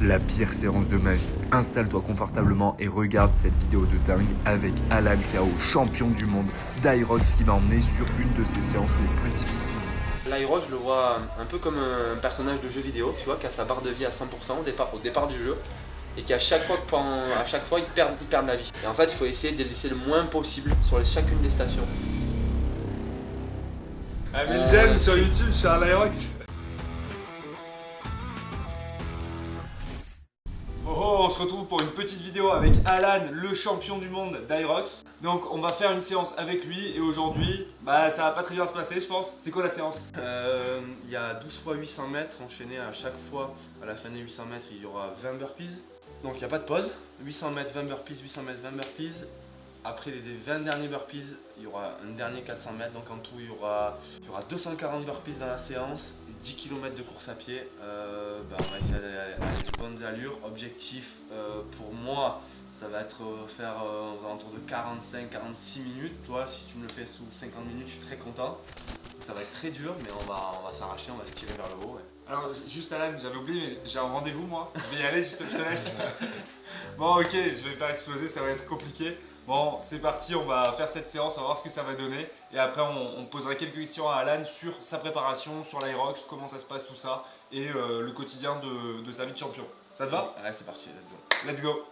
la pire séance de ma vie. Installe-toi confortablement et regarde cette vidéo de dingue avec Alan Kao, champion du monde d'Aerox, qui m'a emmené sur une de ses séances les plus difficiles. L'Aerox, je le vois un peu comme un personnage de jeu vidéo, tu vois, qui a sa barre de vie à 100% au départ du jeu, et qui à chaque fois il perd la vie. Et en fait, il faut essayer de les laisser le moins possible sur chacune des stations. Mille j'aime sur YouTube, je suis à l'Aerox. On se retrouve pour une petite vidéo avec Alan, le champion du monde d'Aerox. Donc on va faire une séance avec lui et aujourd'hui, ça va pas très bien se passer je pense. C'est quoi la séance? Il y a 12 fois 800 mètres enchaînés à chaque fois. À la fin des 800 mètres, il y aura 20 burpees. Donc il n'y a pas de pause. 800 mètres, 20 burpees, 800 mètres, 20 burpees. Après les 20 derniers burpees, il y aura un dernier 400 mètres. Donc en tout, il y aura 240 burpees dans la séance, 10 km de course à pied. On va essayer d'aller à de bonnes allures. Objectif pour moi, ça va être faire aux alentours de 45-46 minutes. Toi, si tu me le fais sous 50 minutes, je suis très content. Ça va être très dur, mais on va s'arracher, on va se tirer vers le haut. Ouais. Alors juste Alan, j'avais oublié, mais j'ai un rendez-vous moi. Je vais y aller, je te laisse. Bon ok, je vais pas exploser, ça va être compliqué. Bon, c'est parti, on va faire cette séance, on va voir ce que ça va donner. Et après, on posera quelques questions à Alan sur sa préparation, sur l'Aerox, comment ça se passe tout ça, et le quotidien de sa vie de champion. Ça te va? Ouais, c'est parti, let's go. Let's go.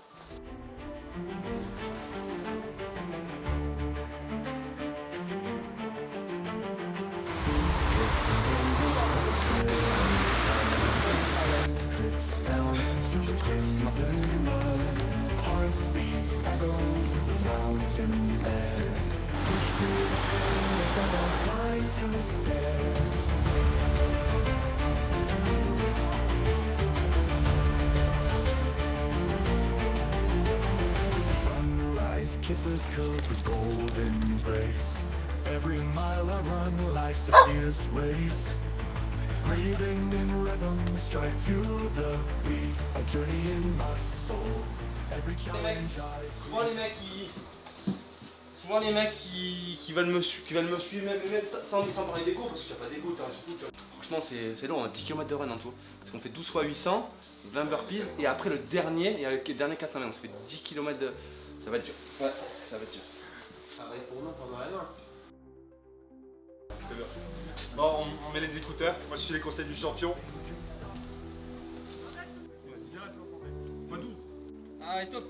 Kisses curls with golden grace. Every mile I run, life's a fierce race. Breathing in rhythm, strike to the beat. A journey in my soul. Every challenge Souvent les mecs qui veulent me suivre, même sans parler d'égo, parce que tu n'as pas d'égo, t'as rien à foutre, tu vois. Franchement c'est long, 10 km de run en tout. Parce qu'on fait 12 fois 800, 20 burpees, et après le dernier 400 mètres, on se fait 10 km de... Ça va être dur. Ouais, ça va être dur. Pareil pour nous pendant la nuit. Bon, on met les écouteurs. Moi, je suis les conseils du champion. Viens la séance en fait. Fois 12. Ah, et top.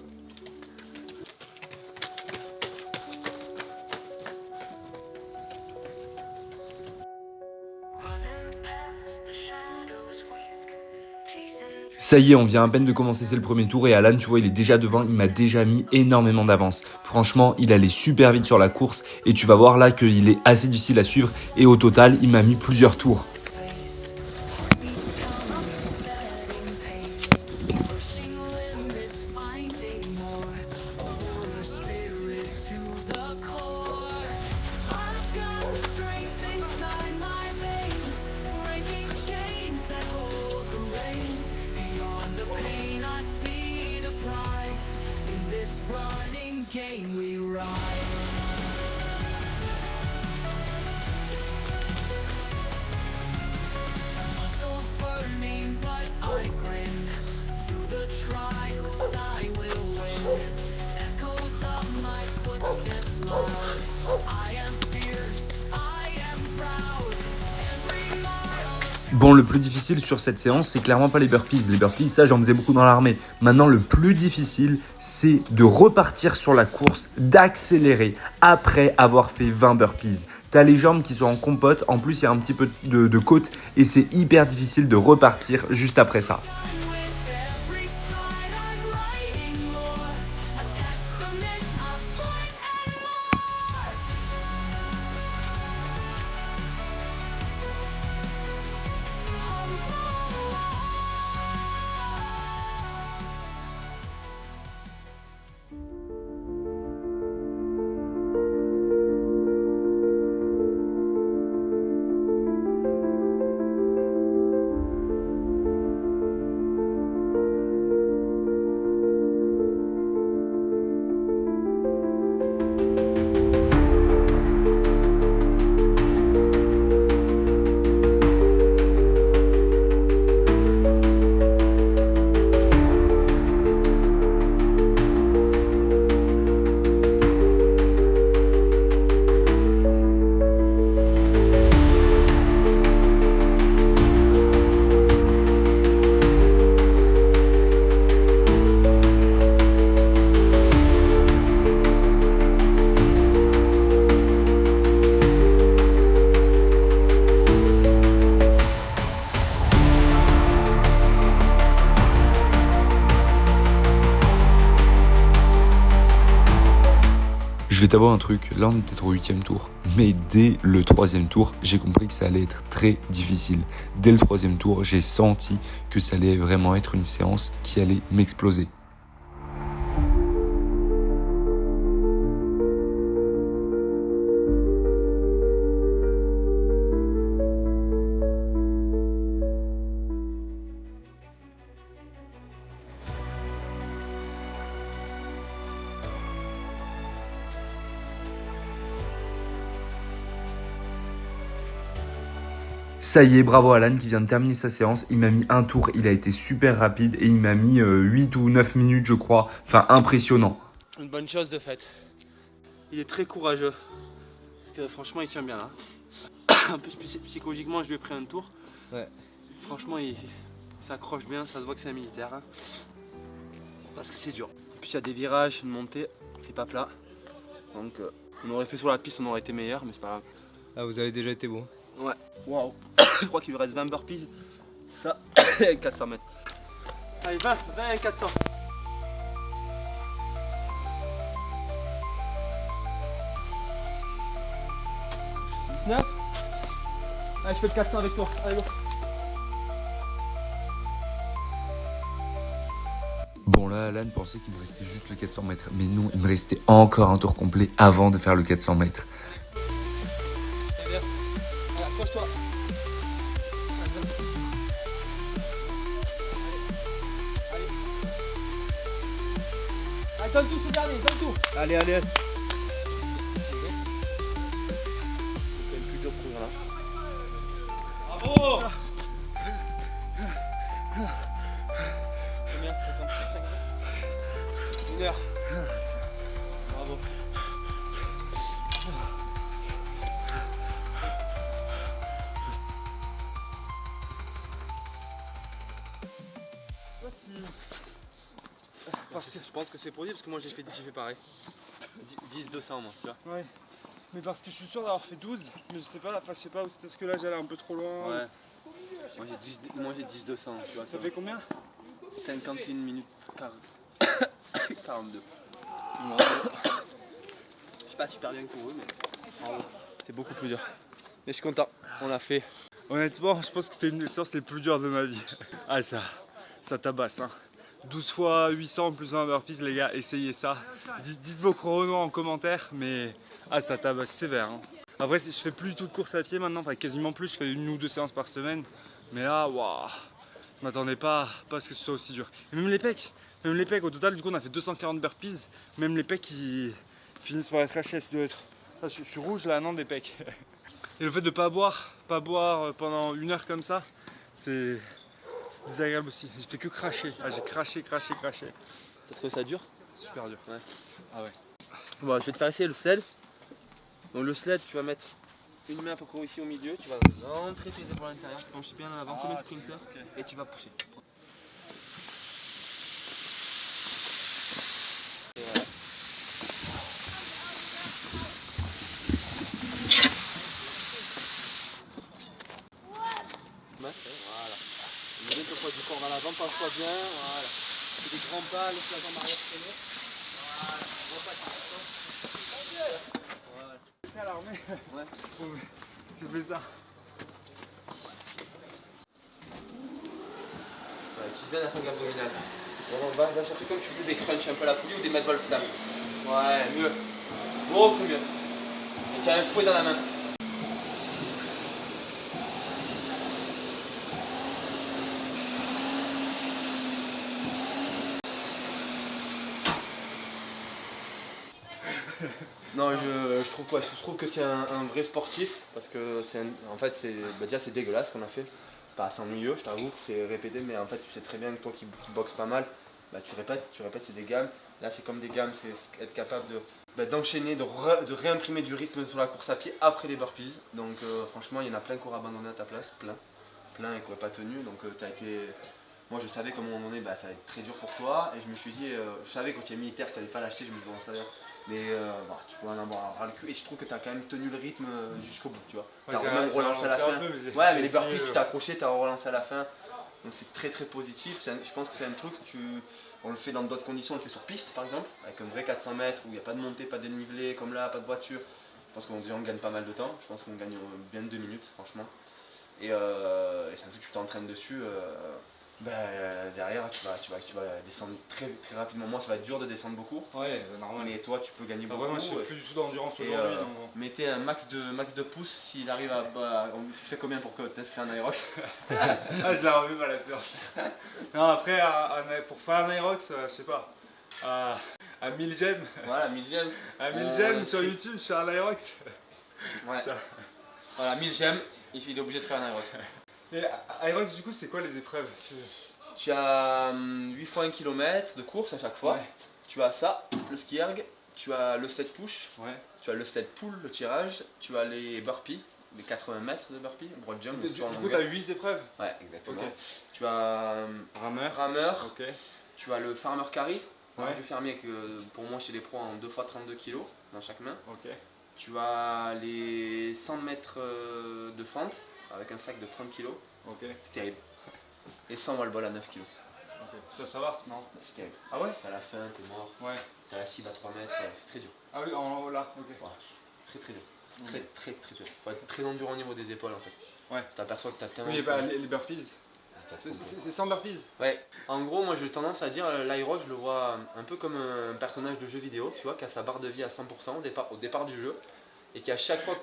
Ça y est, on vient à peine de commencer, c'est le premier tour et Alan, tu vois, il est déjà devant, il m'a déjà mis énormément d'avance. Franchement, il allait super vite sur la course et tu vas voir là qu'il est assez difficile à suivre et au total, il m'a mis plusieurs tours. game we ride. Muscles burning, but I grin. Through the trials I will win. Echoes of my footsteps loud. I am fierce, I am proud. Every mile. Bon, le plus difficile sur cette séance, c'est clairement pas les burpees. Les burpees, ça, j'en faisais beaucoup dans l'armée. Maintenant, le plus difficile, c'est de repartir sur la course, d'accélérer après avoir fait 20 burpees. T'as les jambes qui sont en compote, en plus, il y a un petit peu de côte et c'est hyper difficile de repartir juste après ça. Je vais t'avoir un truc, là on est peut-être au 8e tour, mais dès le 3e tour, j'ai compris que ça allait être très difficile. Dès le 3e tour, j'ai senti que ça allait vraiment être une séance qui allait m'exploser. Ça y est, bravo Alan qui vient de terminer sa séance. Il m'a mis un tour, il a été super rapide et il m'a mis 8 ou 9 minutes je crois. Enfin impressionnant. Une bonne chose de fait. Il est très courageux. Parce que franchement il tient bien là. En plus psychologiquement je lui ai pris un tour. Ouais. Franchement il s'accroche bien, ça se voit que c'est un militaire. Hein. Parce que c'est dur. En plus il y a des virages, une montée, c'est pas plat. Donc on aurait fait sur la piste, on aurait été meilleur, mais c'est pas grave. Ah, vous avez déjà été bon. Ouais. Waouh. Je crois qu'il lui reste 20 burpees. Ça, 400 mètres. Allez, 20 et 400. 19. Allez, je fais le 400 avec toi. Allez, go. Bon là Alan pensait qu'il me restait juste le 400 mètres. Mais non, il me restait encore un tour complet avant de faire le 400 mètres. C'est bien. Allez, accroche-toi. Allez, donne tout ce dernier, donne tout. Allez, allez. C'est quand même plus dur de courir là. Bravo. Combien? 1 heure. Bravo. Je pense que c'est possible parce que moi j'ai fait pareil. 10-200 moi, tu vois. Ouais. Mais parce que je suis sûr d'avoir fait 12, mais je sais pas, enfin je sais pas, c'est parce que là j'allais un peu trop loin. Ouais. Moi j'ai 10-200, tu vois. Ça fait combien? 51 minutes 42. Je suis pas super bien couru mais bravo. C'est beaucoup plus dur. Mais je suis content, on l'a fait. Honnêtement, je pense que c'était une des séances les plus dures de ma vie. Ah ça tabasse hein. 12 fois 800 plus 20 burpees les gars, essayez ça. Dites vos chronos en commentaire, mais ça tabasse sévère. Hein. Après je fais plus du tout de course à pied maintenant, enfin quasiment plus, je fais 1 ou 2 séances par semaine. Mais là, waouh, je m'attendais pas à ce que ce soit aussi dur. Et même les pecs, au total du coup on a fait 240 burpees, même les pecs qui finissent par être HS, doit être... Ah, je suis rouge là, non des pecs. Et le fait de pas boire pendant 1 heure comme ça, c'est désagréable aussi. J'ai fait que cracher. J'ai craché. T'as trouvé ça dur? Super dur. Ouais. Ah ouais. Bon, je vais te faire essayer le sled. Donc le sled, tu vas mettre une main à peu près ici au milieu, tu vas rentrer tes épaules à l'intérieur, tu penches bien en avant comme un sprinter et tu vas pousser. Et voilà. Voilà. Mets bien ton poids du corps en avant, penche-toi bien, voilà. Fais des grands pas, laisse la jambe arrière traîner. Voilà. Voilà. C'est à l'armée. Ouais. J'ai fait ça. Ouais, utilise bien la sangle abdominale. Va chercher comme tu faisais des crunchs un peu à la poulie ou des mad wolf slam. Ouais, mieux. Beaucoup mieux. Et tu as un fouet dans la main. Non, je trouve quoi? Je trouve que tu es un vrai sportif parce que en fait déjà c'est dégueulasse ce qu'on a fait. C'est ennuyeux, je t'avoue, c'est répété, mais en fait tu sais très bien que toi qui boxes pas mal, bah, tu répètes, c'est des gammes. Là c'est comme des gammes, c'est être capable d'enchaîner, de réimprimer du rythme sur la course à pied après les burpees. Donc franchement il y en a plein qui auraient abandonné à ta place, plein et qui n'auraient pas tenu. Donc moi je savais qu'à un moment donné ça allait être très dur pour toi et je me suis dit, je savais quand tu es militaire que tu n'allais pas lâcher, je me suis dit bon ça va. Mais tu pourrais en avoir ras le cul et je trouve que tu as quand même tenu le rythme jusqu'au bout, tu vois. Tu as même relancé à la fin. Ouais, mais les burpees, tu t'es accroché, tu as relancé à la fin. Donc c'est très très positif. Je pense que c'est un truc, on le fait dans d'autres conditions, on le fait sur piste par exemple, avec un vrai 400 mètres où il n'y a pas de montée, pas de dénivelé, comme là, pas de voiture. Je pense qu'on on gagne pas mal de temps, je pense qu'on gagne bien 2 minutes franchement. Et c'est un truc que tu t'entraînes dessus. Derrière tu vas descendre très, très rapidement. Moi ça va être dur de descendre beaucoup, Ouais, normal. mais toi tu peux gagner beaucoup. Moi je fais plus du tout d'endurance Et, aujourd'hui. mettez un max de pouces s'il arrive on fait combien pour que t'inscris un Aerox? Ah, je l'ai revu à la séance. Non, après, pour faire un Aerox, je sais pas, à 1000 gemmes. Voilà, 1000 gemmes. À 1000 gemmes sur YouTube, je fais un Aerox. Ouais. Voilà, 1000 gemmes, il est obligé de faire un Aerox. Et Aerox, du coup, c'est quoi les épreuves? Tu as 8 fois 1 km de course à chaque fois. Ouais. Tu as ça, le ski erg, tu as le set push, Ouais. tu as le set pull, le tirage, tu as les burpees, les 80 mètres de burpees, broad jump. Du soit en coup, longueur. t'as 8 épreuves. Ouais, exactement. Ok. Tu as Rameur. rameur, Ok. tu as le farmer carry, Ouais. du fermier que pour moi chez les pros en 2 fois 32 kg dans chaque main. Ok. Tu as les 100 mètres de fente avec un sac de 30 kg, Ok. c'est terrible. Et 100 wall ball à 9 kg. Ça va? Non, c'est terrible. Ah ouais? À la fin, t'es mort. Ouais. T'as la cible à 3 mètres, c'est très dur. Ah oui, en haut là, ok. Ouais, très très dur. Ok. Très très très dur. Faut être très endurant au niveau des épaules en fait. Ouais. Tu t'aperçois que t'as tellement. Oui, bah les burpees. T'as trop C'est 100 burpees. Ouais. En gros, moi j'ai tendance à dire l'Aerox, je le vois un peu comme un personnage de jeu vidéo, tu vois, qui a sa barre de vie à 100% au départ du jeu et qui à chaque fois,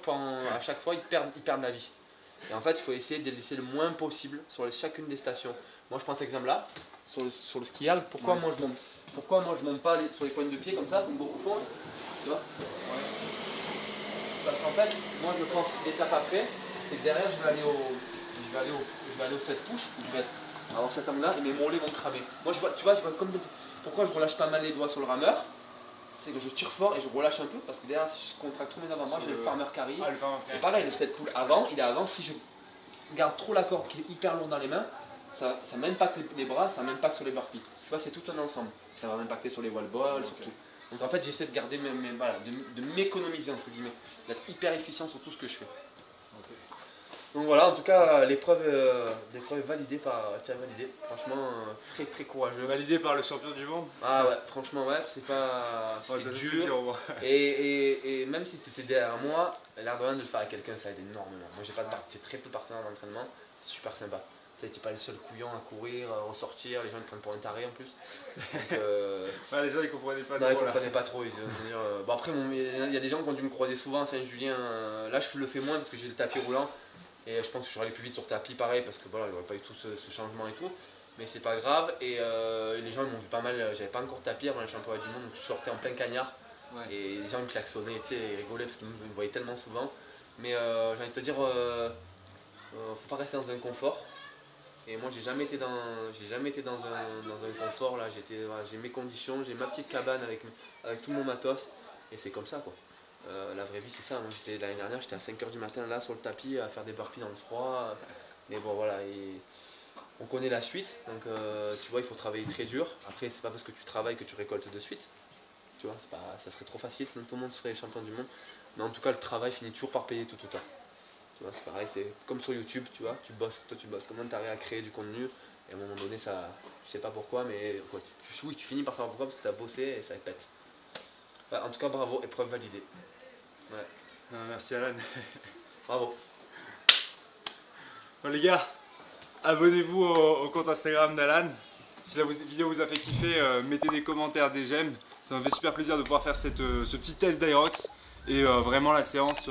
il perd de la vie. Et en fait, il faut essayer de les laisser le moins possible sur chacune des stations. Moi je prends cet exemple là, sur le ski erg, pourquoi Ouais. moi je monte pas sur les pointes de pied comme ça, comme beaucoup font, tu vois. Parce qu'en fait, moi je pense l'étape après, c'est que derrière je vais aller au set push où je vais avoir cet angle là et mes mollets vont cramer. Moi je vois comme pourquoi je relâche pas mal les doigts sur le rameur, c'est que je tire fort et je relâche un peu parce que derrière si je contracte trop mes avant-bras, j'ai le farmer carry. Ah, le farmer Et pareil, le set pull avant, il est avant, si je garde trop la corde qui est hyper lourde dans les mains, ça m'impacte les bras, ça m'impacte sur les burpees. Tu vois, c'est tout un ensemble. Ça va m'impacter sur les wall balls, sur tout. Donc en fait, j'essaie de garder voilà, de m'économiser entre guillemets, d'être hyper efficient sur tout ce que je fais. Donc voilà, en tout cas, l'épreuve est validée par Thierry Validé. Franchement, très très courageux. Validé par le champion du monde. Ah ouais, franchement, ouais, c'est pas. Ouais, C'était ça fait dur. plaisir, au moins. Et même si tu étais derrière moi, l'air de rien de le faire avec quelqu'un, ça aide énormément. Moi, j'ai pas de c'est très peu de partenaires d'entraînement, c'est super sympa. Tu n'es pas le seul couillon à courir, à ressortir, les gens ils prennent pour un taré en plus. Donc, Ouais, les gens ils comprenaient pas non, ils trop là. comprenaient pas trop. Ils vont dire, bon, après, il y a des gens qui ont dû me croiser souvent à Saint-Julien. Là, je le fais moins parce que j'ai le tapis roulant. Et je pense que je serais allé plus vite sur tapis, pareil, parce que voilà, il n'y aurait pas eu tout ce changement et tout. Mais c'est pas grave. Et les gens ils m'ont vu pas mal. J'avais pas encore de tapis avant les championnats du monde, donc je sortais en plein cagnard. Ouais. Et les gens me klaxonnaient, tu sais, ils rigolaient parce qu'ils me voyaient tellement souvent. Mais j'ai envie de te dire, faut pas rester dans un confort. Et moi j'ai jamais été dans un confort là. J'ai mes conditions, j'ai ma petite cabane avec tout mon matos. Et c'est comme ça quoi. La vraie vie c'est ça. Moi l'année dernière j'étais à 5h du matin là sur le tapis à faire des burpees dans le froid. Mais bon voilà. On connaît la suite. Donc tu vois il faut travailler très dur. Après c'est pas parce que tu travailles que tu récoltes de suite. Tu vois, ça serait trop facile, sinon tout le monde serait champion du monde. Mais en tout cas, le travail finit toujours par payer tout autant. Tu vois, c'est pareil, c'est comme sur YouTube, tu vois, tu bosses, comment tu arrives à créer du contenu. Et à un moment donné, ça, je sais pas pourquoi, mais quoi, oui, tu finis par savoir pourquoi parce que tu as bossé et ça pète. Ouais, en tout cas, bravo, épreuve validée. Ouais, Non, merci Alan. bravo. Bon les gars, abonnez-vous au compte Instagram d'Alan. Si la vidéo vous a fait kiffer, mettez des commentaires, des j'aime. Ça me fait super plaisir de pouvoir faire ce petit test d'Aerox. Et vraiment la séance,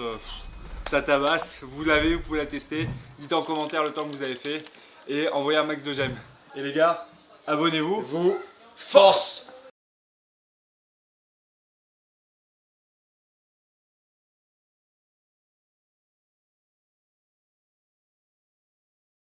ça tabasse. Vous l'avez, vous pouvez la tester. Dites en commentaire le temps que vous avez fait. Et envoyez un max de j'aime. Et les gars, abonnez-vous. Force!